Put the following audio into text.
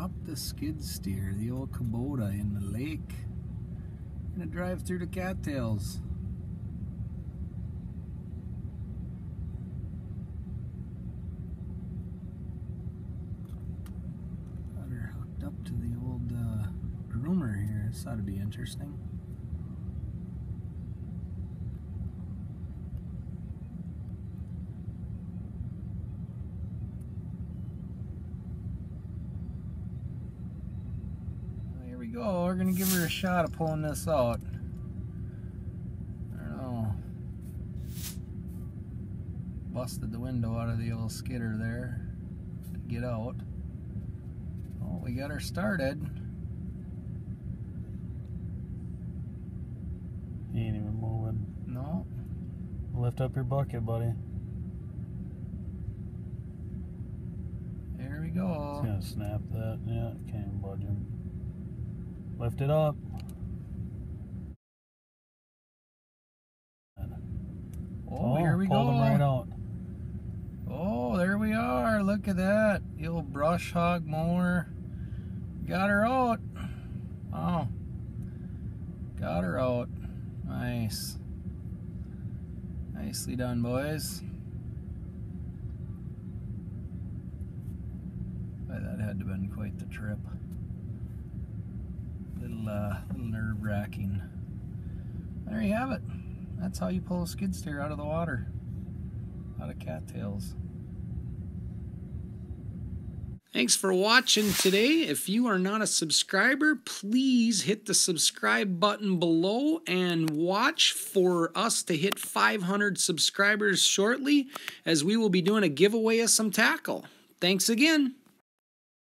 Dropped the skid steer, the old Kubota, in the lake. Gonna drive through the Cattails. Got her hooked up to the old groomer here. This ought to be interesting. Go. We're gonna give her a shot of pulling this out. I don't know. Busted the window out of the old skidder there to get out. Oh, we got her started. He ain't even moving. No. Lift up your bucket, buddy. There we go. It's gonna snap that. Yeah, can't budge him. Lift it up. Oh, here we go. Pulled him right out. Oh, there we are. Look at that. The old brush hog mower. Got her out. Oh. Got her out. Nice. Nicely done, boys. That had to have been quite the trip. Little nerve-wracking. There you have it. That's how you pull a skid steer out of the water. Out of cattails. Thanks for watching today. If you are not a subscriber, please hit the subscribe button below and watch for us to hit 500 subscribers shortly, as we will be doing a giveaway of some tackle. Thanks again.